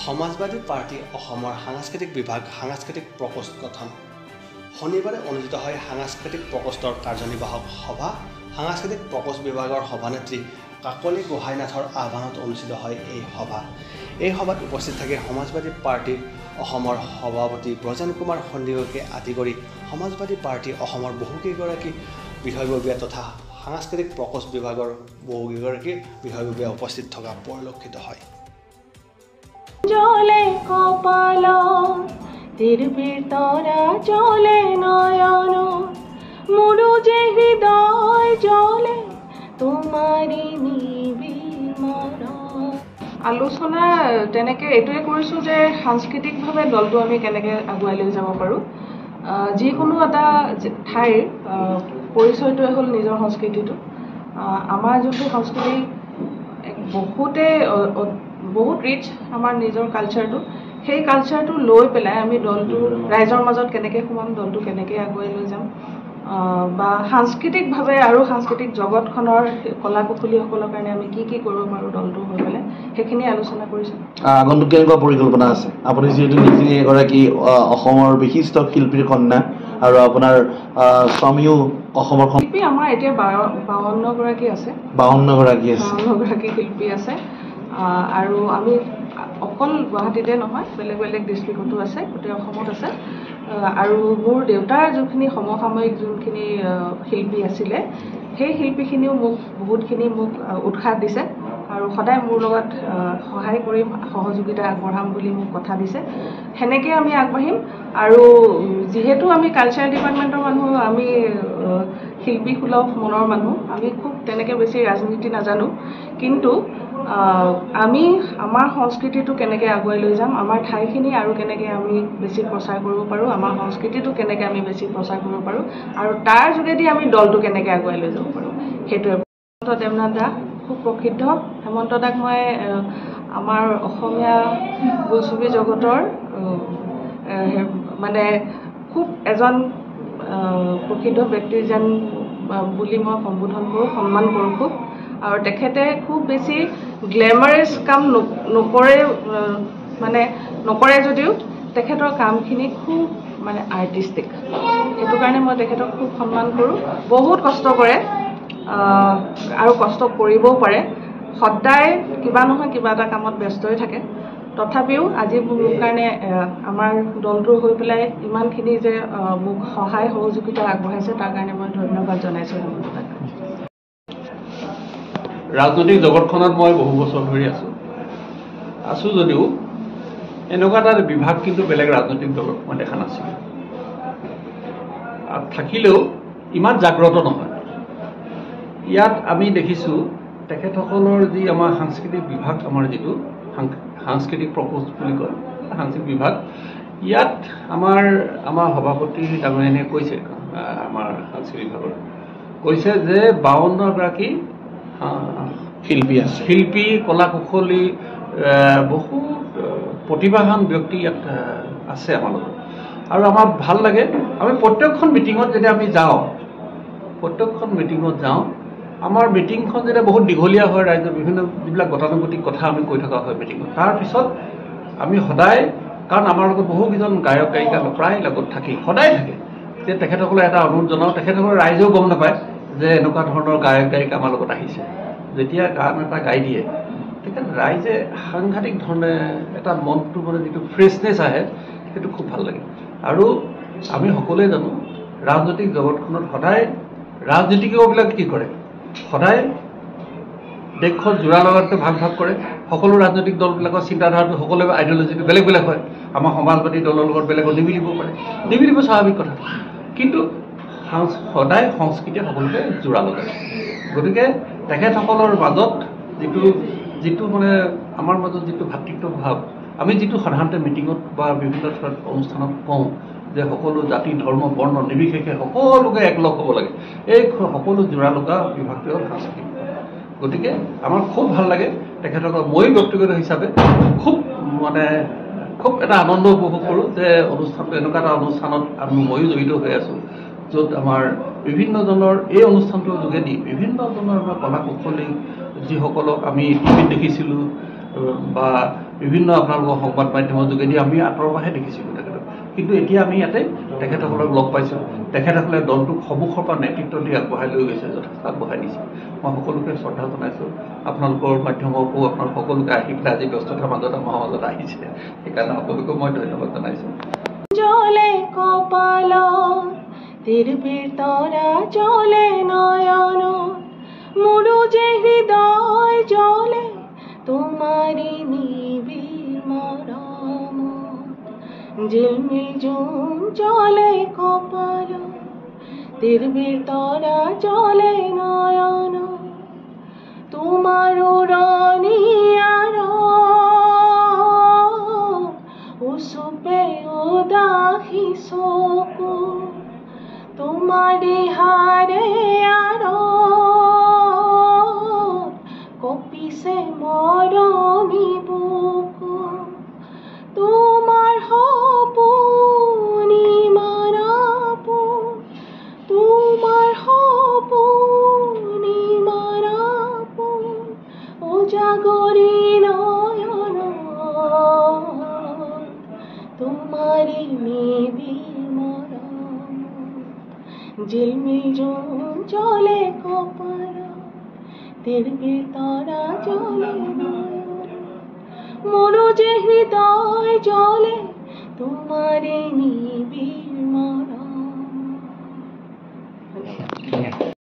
সমাজবাদী party অসমৰ সাংস্কৃতিক বিভাগ সাংস্কৃতিক প্ৰকোষ্ঠ গঠন শনিবাৰে অনুষ্ঠিত হয় সাংস্কৃতিক প্ৰকোষ্ঠৰ কাৰ্যনিৰ্বাহক সভা সাংস্কৃতিক প্ৰকোষ্ঠ বিভাগৰ সভানেত্ৰী কাকলি গোহাঁইনাথৰ আহ্বানত অনুষ্ঠিত হয় এই সভাত উপস্থিত থাকে সমাজবাদী পাৰ্টি অসমৰ সভাপতি ব্ৰজন কুমাৰ সন্দিকৈকে আদি কৰি সমাজবাদী পাৰ্টি অসমৰ বহুকেইগৰাকী বিষয়ববীয়া তথা সাংস্কৃতিক প্ৰকোষ্ঠ বিভাগৰ বহুকেইগৰাকী বিষয়ববীয়া উপস্থিত থকা পৰিলক্ষিত হয়। জলে কপাল তীৰ্বেৰ তৰা জলে নয়ন মোৰো যে হৃদয় জলে তোমাৰি নিবিড় মৰণ। আলোচনা তেনেকে এটোৱে কৰিছোঁ যে সাংস্কৃতিকভাৱে দলটো আমি কেনেকৈ আগুৱাই লৈ যাব পাৰোঁ। যিকোনো এটা ঠাইৰ পৰিচয়টোৱে হ'ল নিজৰ সংস্কৃতিটো। আমাৰ যোনটো সংস্কৃতি বহুত ৰিচ আমাৰ নিজৰ কালচাৰটো, সেই কালচাৰটো লৈ পেলাই আমি দলটো ৰাইজৰ মাজত কেনেকৈ সোমাম, দলটো কেনেকৈ আগুৱাই লৈ যাম বা সাংস্কৃতিকভাৱে আৰু সাংস্কৃতিক জগতখনৰ কলা কুশলীসকলৰ কাৰণে আমি কি কৰিব পাৰোঁ দলটো হৈ পেলাই সেইখিনি আলোচনা কৰিছোঁ। আগন্তুক কেনেকুৱা পৰিকল্পনা আছে? আপুনি যিহেতু নিজে এগৰাকী অসমৰ বিশিষ্ট শিল্পীৰ কন্যা আৰু আপোনাৰ স্বামীও অসমৰ শিল্পী আমাৰ এতিয়া 52 গৰাকী আছে। 52 গৰাকী শিল্পী আছে আৰু আমি অকল গুৱাহাটীতে নহয় বেলেগ বেলেগ ডিষ্ট্ৰিক্টতো আছে, গোটেই অসমত আছে। আৰু মোৰ দেউতাৰ যোনখিনি সমসাময়িক যোনখিনি শিল্পী আছিলে সেই শিল্পীখিনিও বহুতখিনি মোক উৎসাহ দিছে আৰু সদায় মোৰ লগত সহায় কৰিম সহযোগিতা আগবঢ়াম বুলি মোক কথা দিছে। সেনেকৈ আমি আগবাঢ়িম। আৰু যিহেতু আমি কালচাৰেল ডিপাৰ্টমেণ্টৰ মানুহ, আমি শিল্পীসুলভ মনৰ মানুহ, আমি খুব তেনেকৈ বেছি ৰাজনীতি নাজানো, কিন্তু আমি আমাৰ সংস্কৃতিটো কেনেকৈ আগুৱাই লৈ যাম, আমাৰ ঠাইখিনি আৰু কেনেকৈ আমি বেছি প্ৰচাৰ কৰিব পাৰোঁ, আমাৰ সংস্কৃতিটো কেনেকৈ আমি বেছি প্ৰচাৰ কৰিব পাৰোঁ আৰু তাৰ যোগেদি আমি দলটো কেনেকৈ আগুৱাই লৈ যাব পাৰোঁ সেইটোৱে। হেমন্ত দেৱনাথ দা খুব প্ৰসিদ্ধ। হেমন্ত দাক মই আমাৰ অসমীয়া বোলছবি জগতৰ মানে খুব এজন প্ৰসিদ্ধ ব্যক্তি যেন বুলি মই সম্বোধন কৰোঁ, সন্মান কৰোঁ খুব। আৰু তেখেতে খুব বেছি গ্লেমাৰাছ কাম নকৰে যদিও তেখেতৰ কামখিনি খুব মানে আৰ্টিষ্টিক। সেইটো কাৰণে মই তেখেতক খুব সন্মান কৰোঁ। বহুত কষ্ট কৰে আৰু কষ্ট কৰিবও পাৰে। সদায় কিবা নহয় কিবা এটা কামত ব্যস্তই থাকে। তথাপিও আজি মোৰ কাৰণে আমাৰ দলটোৰ হৈ পেলাই ইমানখিনি যে মোক সহায় সহযোগিতা আগবঢ়াইছে তাৰ কাৰণে মই ধন্যবাদ জনাইছোঁ হেমন্তদাক। ৰাজনৈতিক জগতখনত মই বহু বছৰ ধৰি আছোঁ যদিও এনেকুৱা এটা বিভাগ কিন্তু বেলেগ ৰাজনৈতিক দলত মই দেখা নাছিলোঁ। থাকিলেও ইমান জাগ্ৰত নহয়। ইয়াত আমি দেখিছোঁ তেখেতসকলৰ যি আমাৰ সাংস্কৃতিক বিভাগ, আমাৰ যিটো সাংস্কৃতিক প্ৰকোষ্ঠ বুলি কয় সাংস্কৃতিক বিভাগ, ইয়াত আমাৰ সভাপতি ডাঙৰীয়ানীয়ে কৈছে, আমাৰ সাংস্কৃতিক বিভাগৰ কৈছে যে 52 গৰাকী শিল্পী কলা কুশলী বহুত প্ৰতিভাৱান ব্যক্তি ইয়াত আছে আমাৰ লগত। আৰু আমাৰ ভাল লাগে, আমি প্ৰত্যেকখন মিটিঙত যেতিয়া আমি যাওঁ, আমাৰ মিটিংখন যেতিয়া বহুত দীঘলীয়া হয়, ৰাইজৰ বিভিন্ন যিবিলাক গতানুগতিক কথা আমি কৈ থকা হয় মিটিঙত, তাৰপিছত আমি সদায়, কাৰণ আমাৰ লগত বহুকেইজন গায়ক গায়িকা প্ৰায় লগত সদায় থাকে, যে তেখেতসকলে এটা অনুৰোধ জনাওঁ, তেখেতসকলে ৰাইজেও গম নাপায় যে এনেকুৱা ধৰণৰ গায়ক গায়িকা আমাৰ লগত আহিছে। যেতিয়া গান এটা গাই দিয়ে তেখেত ৰাইজে সাংঘাতিক ধৰণে এটা মনটো মানে যিটো ফ্ৰেছনেছ আহে সেইটো খুব ভাল লাগে। আৰু আমি সকলোৱে জানো ৰাজনৈতিক জগতখনত সদায় ৰাজনীতিজ্ঞবিলাক কি কৰে, সদায় দেশখন জোৰা লগাতে ভাগ কৰে। সকলো ৰাজনৈতিক দলবিলাকৰ চিন্তাধাৰাটো সকলোৱে আইডিঅলজিটো বেলেগ বেলেগ হয়। আমাৰ সমাজবাদী দলৰ লগত বেলেগত নিমিলিব পাৰে, নিমিলিব স্বাভাৱিক কথা, কিন্তু সদায় সংস্কৃতিয়ে সকলোকে জোৰা লগায়। গতিকে তেখেতসকলৰ মাজত যিটো মানে আমাৰ মাজত যিটো ভাতৃত্ব ভাৱ, আমি যিটো সাধাৰণতে মিটিঙত বা বিভিন্ন অনুষ্ঠানত কওঁ যে সকলো জাতি ধৰ্ম বৰ্ণ নিৰ্বিশেষে সকলোকে একলগ হ'ব লাগে, এই সকলো জোৰা লগা বিভাগটো হ'ল সাংস্কৃতিক বিভাগ। গতিকে আমাৰ খুব ভাল লাগে তেখেতসকল। মই ব্যক্তিগত হিচাপে খুব এটা আনন্দ উপভোগ কৰোঁ যে অনুষ্ঠানটো এনেকুৱা এটা অনুষ্ঠানত ময়ো জড়িত হৈ আছোঁ, য'ত আমাৰ বিভিন্নজনৰ এই অনুষ্ঠানটোৰ যোগেদি বিভিন্নজনৰ আমাৰ কলা কুশলী যিসকলক আমি টিভিত দেখিছিলোঁ বা বিভিন্ন আপোনালোকৰ সংবাদ মাধ্যমৰ যোগেদি আমি আঁতৰৰ পৰাহে দেখিছিলোঁ তেখেতক, কিন্তু এতিয়া আমি ইয়াতে তেখেতসকলক লগ পাইছোঁ। তেখেতসকলে দলটোক সন্মুখৰ পৰা নেতৃত্ব দি আগবঢ়াই লৈ গৈছে, যথেষ্ট আগবঢ়াই নিছে। মই সকলোকে শ্ৰদ্ধা জনাইছোঁ। আপোনালোকৰ মাধ্যমকো আপোনালোক সকলোকে আহি পেলাই আজি ব্যস্ততাৰ মাজত আমাৰ মাজত আহিছে, সেইকাৰণে সকলোকে মই ধন্যবাদ জনাইছোঁ। জলে কপাল তিৰবিৰ তৰা জলে নয়ন মোৰো যে হৃদয় জলে তোমারি নিবিড় মরম ঝিলমিল ঝুম জলে কপাল তিরবির তরা জলে নয়ন তোমার উড়নি আর উসুপে উদাসী চকু তোমারি হারে আর কপিছে মৰমী বুকু তোমাৰ সপোনি মাৰাপো তোমাৰ সপোনি মাৰাপো উজাগৰি নয়ন তোমাৰি নিবিড় মৰম ঝিলমিল ঝুম জলে কপাল তিৰবিৰ তৰা জলে নয়ন মোৰো যে হৃদয় জলে তোমাৰে নিবিড় মৰম।